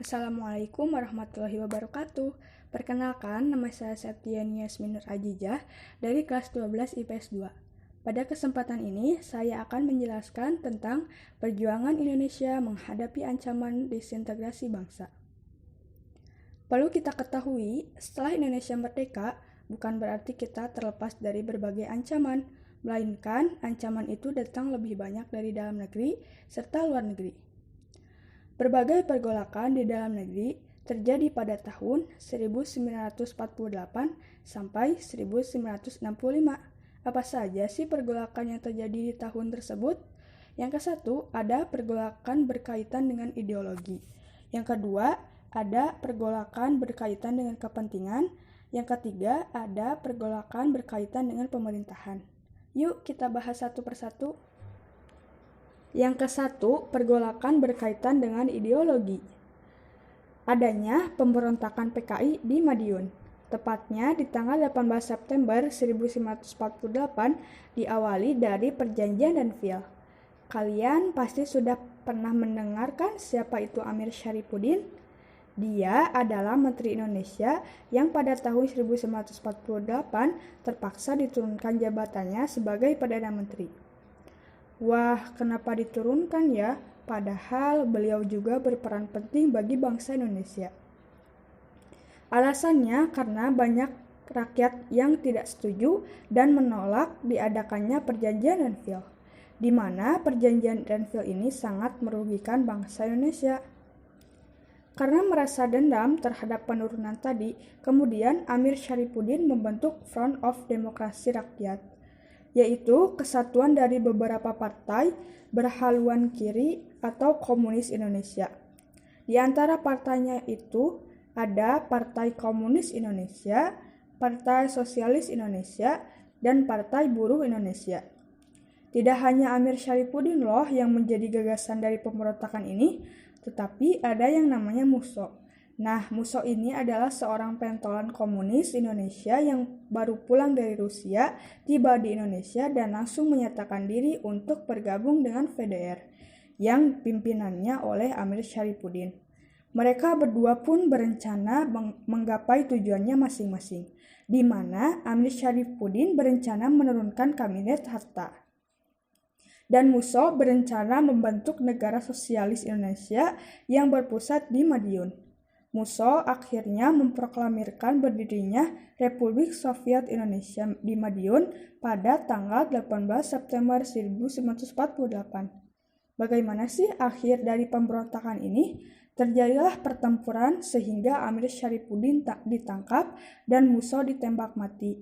Assalamualaikum warahmatullahi wabarakatuh. Perkenalkan, nama saya Septiani Yasmin Nur Ajijah dari kelas 12 IPS 2. Pada kesempatan ini, saya akan menjelaskan tentang perjuangan Indonesia menghadapi ancaman disintegrasi bangsa. Perlu kita ketahui, setelah Indonesia merdeka, bukan berarti kita terlepas dari berbagai ancaman, melainkan ancaman itu datang lebih banyak dari dalam negeri serta luar negeri. Berbagai pergolakan di dalam negeri terjadi pada tahun 1948 sampai 1965. Apa saja sih pergolakan yang terjadi di tahun tersebut? Yang ke satu, ada pergolakan berkaitan dengan ideologi. Yang kedua, ada pergolakan berkaitan dengan kepentingan. Yang ketiga, ada pergolakan berkaitan dengan pemerintahan. Yuk kita bahas satu persatu. Yang ke satu, pergolakan berkaitan dengan ideologi. Adanya pemberontakan PKI di Madiun. Tepatnya di tanggal 18 September 1948 diawali dari perjanjian Danville. Kalian pasti sudah pernah mendengarkan siapa itu Amir Syarifuddin? Dia adalah Menteri Indonesia yang pada tahun 1948 terpaksa diturunkan jabatannya sebagai Perdana Menteri. Wah, kenapa diturunkan ya? Padahal beliau juga berperan penting bagi bangsa Indonesia. Alasannya karena banyak rakyat yang tidak setuju dan menolak diadakannya perjanjian Danville, di mana perjanjian Danville ini sangat merugikan bangsa Indonesia. Karena merasa dendam terhadap penurunan tadi, kemudian Amir Syarifuddin membentuk Front of Demokrasi Rakyat, yaitu kesatuan dari beberapa partai berhaluan kiri atau komunis Indonesia. Di antara partainya itu ada Partai Komunis Indonesia, Partai Sosialis Indonesia, dan Partai Buruh Indonesia. Tidak hanya Amir Syarifuddin loh yang menjadi gagasan dari pemberontakan ini, tetapi ada yang namanya Musso. Nah, Musso ini adalah seorang pentolan komunis Indonesia yang baru pulang dari Rusia, tiba di Indonesia dan langsung menyatakan diri untuk bergabung dengan VDR, yang pimpinannya oleh Amir Syarifuddin. Mereka berdua pun berencana menggapai tujuannya masing-masing, di mana Amir Syarifuddin berencana menurunkan kabinet Hatta, dan Musso berencana membentuk negara sosialis Indonesia yang berpusat di Madiun. Musso akhirnya memproklamirkan berdirinya Republik Soviet Indonesia di Madiun pada tanggal 18 September 1948. Bagaimana sih akhir dari pemberontakan ini? Terjadilah pertempuran sehingga Amir Syarifuddin ditangkap dan Musso ditembak mati.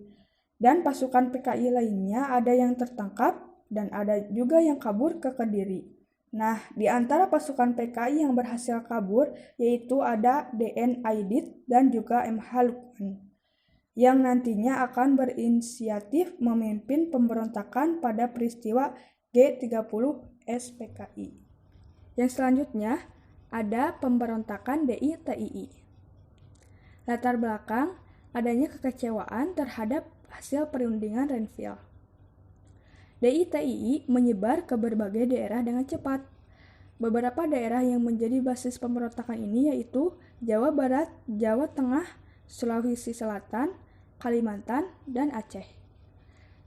Dan pasukan PKI lainnya ada yang tertangkap dan ada juga yang kabur ke Kediri. Nah, di antara pasukan PKI yang berhasil kabur yaitu ada DN Aidit dan juga MH Lukman, yang nantinya akan berinisiatif memimpin pemberontakan pada peristiwa G30 SPKI. Yang selanjutnya ada pemberontakan DITII. Latar belakang adanya kekecewaan terhadap hasil perundingan Danville. DITII menyebar ke berbagai daerah dengan cepat. Beberapa daerah yang menjadi basis pemberontakan ini yaitu Jawa Barat, Jawa Tengah, Sulawesi Selatan, Kalimantan, dan Aceh.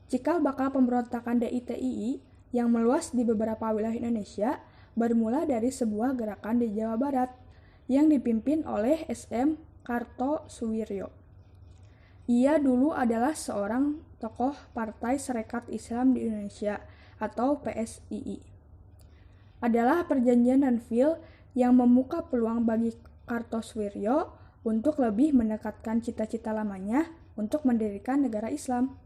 Cikal bakal pemberontakan DITII yang meluas di beberapa wilayah Indonesia bermula dari sebuah gerakan di Jawa Barat yang dipimpin oleh SM Kartosuwiryo. Ia dulu adalah seorang tokoh Partai Sarekat Islam di Indonesia atau PSII. Adalah perjanjian Danville yang membuka peluang bagi Kartosuwiryo untuk lebih mendekatkan cita-cita lamanya untuk mendirikan negara Islam.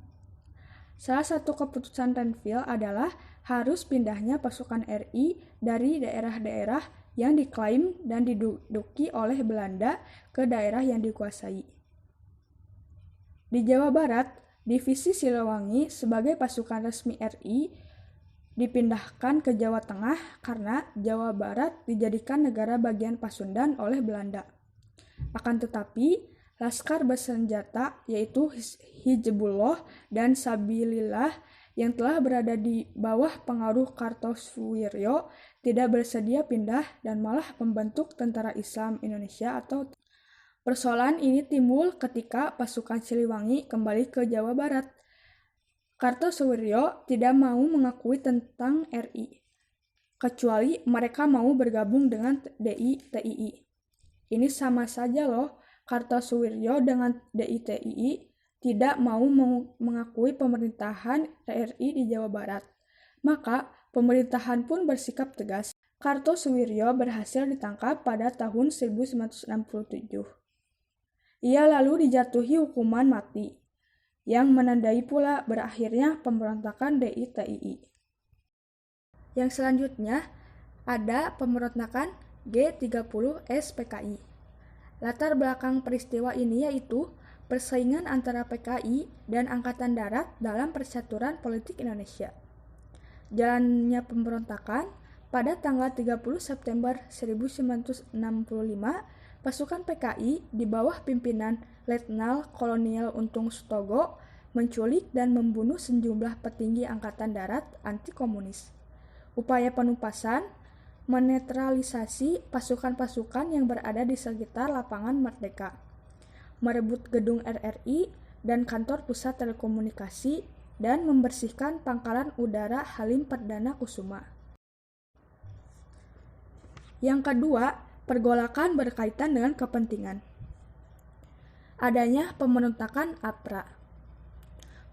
Salah satu keputusan Danville adalah harus pindahnya pasukan RI dari daerah-daerah yang diklaim dan diduduki oleh Belanda ke daerah yang dikuasai. Di Jawa Barat, Divisi Siliwangi sebagai pasukan resmi RI dipindahkan ke Jawa Tengah karena Jawa Barat dijadikan negara bagian Pasundan oleh Belanda. Akan tetapi, laskar bersenjata yaitu Hizbullah dan Sabilillah yang telah berada di bawah pengaruh Kartosuwiryo tidak bersedia pindah dan malah membentuk Tentara Islam Indonesia atau persoalan ini timbul ketika pasukan Siliwangi kembali ke Jawa Barat. Kartosuwiryo tidak mau mengakui tentang RI, kecuali mereka mau bergabung dengan DITII. Ini sama saja loh, Kartosuwiryo dengan DITII tidak mau mengakui pemerintahan RI di Jawa Barat. Maka, pemerintahan pun bersikap tegas. Kartosuwiryo berhasil ditangkap pada tahun 1967. Ia lalu dijatuhi hukuman mati, yang menandai pula berakhirnya pemberontakan DITII. Yang selanjutnya, ada pemberontakan G30S PKI. Latar belakang peristiwa ini yaitu persaingan antara PKI dan Angkatan Darat dalam percaturan politik Indonesia. Jalannya pemberontakan pada tanggal 30 September 1965, pasukan PKI di bawah pimpinan Letnan Kolonel Untung Sutogo menculik dan membunuh sejumlah petinggi Angkatan Darat anti-komunis. Upaya penumpasan menetralisasi pasukan-pasukan yang berada di sekitar lapangan Merdeka, merebut gedung RRI dan kantor pusat telekomunikasi, dan membersihkan pangkalan udara Halim Perdana Kusuma. Yang kedua, pergolakan berkaitan dengan kepentingan. Adanya pemberontakan APRA.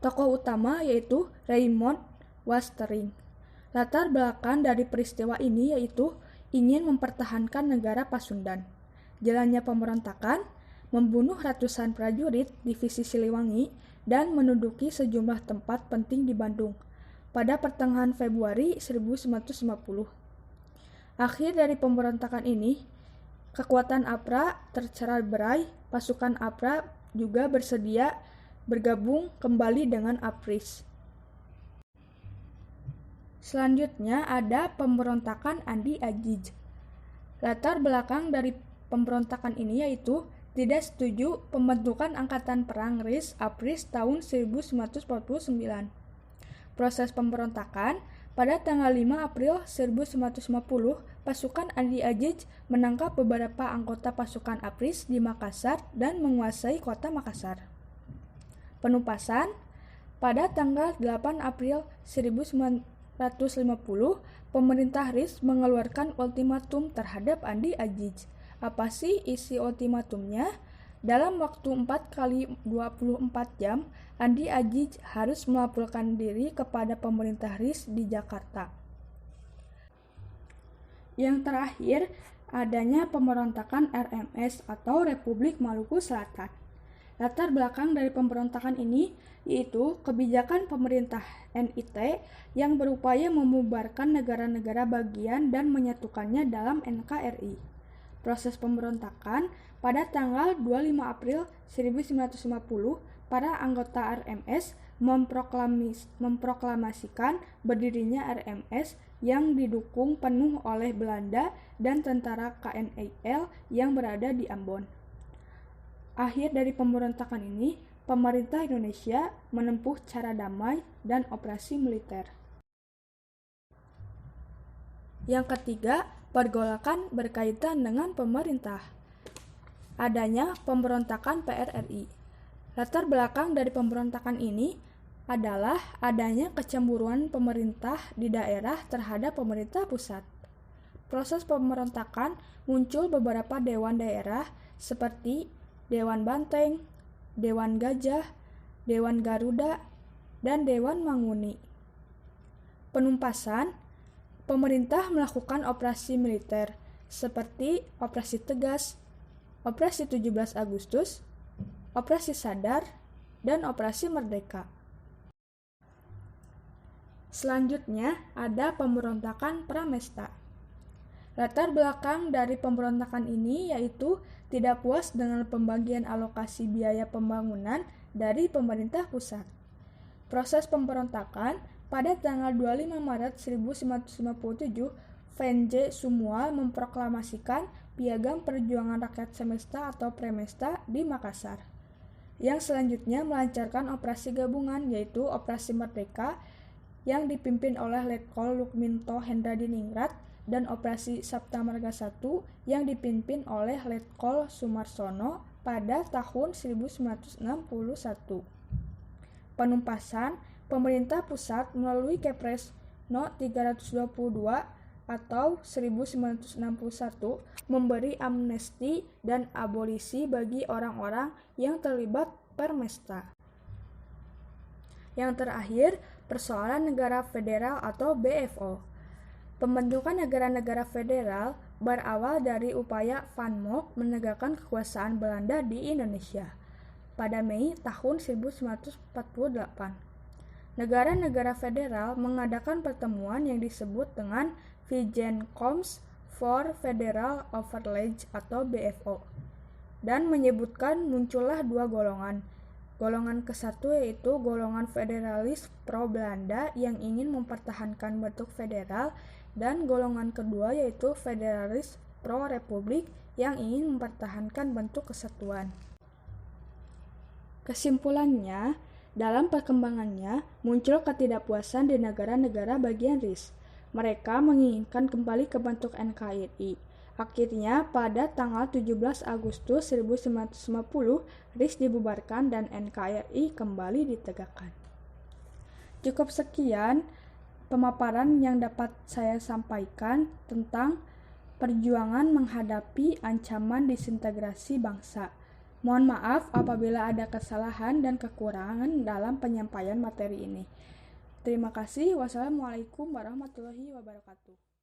Tokoh utama yaitu Raymond Wastering. Latar belakang dari peristiwa ini yaitu ingin mempertahankan negara Pasundan. Jalannya pemberontakan membunuh ratusan prajurit divisi Siliwangi dan menduduki sejumlah tempat penting di Bandung pada pertengahan Februari 1950. Akhir dari pemberontakan ini, kekuatan APRA tercerai-berai. Pasukan APRA juga bersedia bergabung kembali dengan APRIS. Selanjutnya ada pemberontakan Andi Aziz. Latar belakang dari pemberontakan ini yaitu tidak setuju pembentukan Angkatan Perang RIS APRIS tahun 1949. Proses pemberontakan pada tanggal 5 April 1950, pasukan Andi Aziz menangkap beberapa anggota pasukan APRIS di Makassar dan menguasai kota Makassar. Penumpasan pada tanggal 8 April 1950, pemerintah RIS mengeluarkan ultimatum terhadap Andi Aziz. Apa sih isi ultimatumnya? Dalam waktu 4 kali 24 jam, Andi Aziz harus melaporkan diri kepada pemerintah RIS di Jakarta. Yang terakhir, adanya pemberontakan RMS atau Republik Maluku Selatan. Latar belakang dari pemberontakan ini yaitu kebijakan pemerintah NIT yang berupaya membubarkan negara-negara bagian dan menyatukannya dalam NKRI. Proses pemberontakan pada tanggal 25 April 1950, para anggota RMS memproklamasikan berdirinya RMS yang didukung penuh oleh Belanda dan tentara KNIL yang berada di Ambon. Akhir dari pemberontakan ini, pemerintah Indonesia menempuh cara damai dan operasi militer. Yang ketiga, pergolakan berkaitan dengan pemerintah. Adanya pemberontakan PRRI. Latar belakang dari pemberontakan ini adalah adanya kecemburuan pemerintah di daerah terhadap pemerintah pusat. Proses pemberontakan muncul beberapa dewan daerah seperti Dewan Banteng, Dewan Gajah, Dewan Garuda, dan Dewan Manguni. Penumpasan, pemerintah melakukan operasi militer seperti Operasi Tegas, Operasi 17 Agustus, Operasi Sadar, dan Operasi Merdeka. Selanjutnya ada pemberontakan Pramesta. Latar belakang dari pemberontakan ini yaitu tidak puas dengan pembagian alokasi biaya pembangunan dari pemerintah pusat. Proses pemberontakan pada tanggal 25 Maret 1957, VNJ Sumual memproklamasikan Piagam Perjuangan Rakyat Semesta atau Premesta di Makassar. Yang selanjutnya melancarkan operasi gabungan yaitu Operasi Merdeka yang dipimpin oleh Letkol Lukminto Hendradiningrat dan Operasi Sabta Marga 1 yang dipimpin oleh Letkol Sumarsono pada tahun 1961. Penumpasan, pemerintah pusat melalui Kepres No. 322 atau 1961 memberi amnesti dan abolisi bagi orang-orang yang terlibat permesta. Yang terakhir, persoalan negara federal atau BFO. Pembentukan negara-negara federal berawal dari upaya Van Mock menegakkan kekuasaan Belanda di Indonesia pada Mei tahun 1948. Negara-negara federal mengadakan pertemuan yang disebut dengan Bijeenkomst for Federal Overleg atau BFO dan menyebutkan muncullah dua golongan. Golongan ke-1 yaitu golongan federalis pro-Belanda yang ingin mempertahankan bentuk federal, dan golongan kedua yaitu federalis pro-republik yang ingin mempertahankan bentuk kesatuan. Kesimpulannya, dalam perkembangannya muncul ketidakpuasan di negara-negara bagian RIS. Mereka menginginkan kembali ke bentuk NKRI. Akhirnya, pada tanggal 17 Agustus 1950, RIS dibubarkan dan NKRI kembali ditegakkan. Cukup sekian pemaparan yang dapat saya sampaikan tentang perjuangan menghadapi ancaman disintegrasi bangsa. Mohon maaf apabila ada kesalahan dan kekurangan dalam penyampaian materi ini. Terima kasih. Wassalamualaikum warahmatullahi wabarakatuh.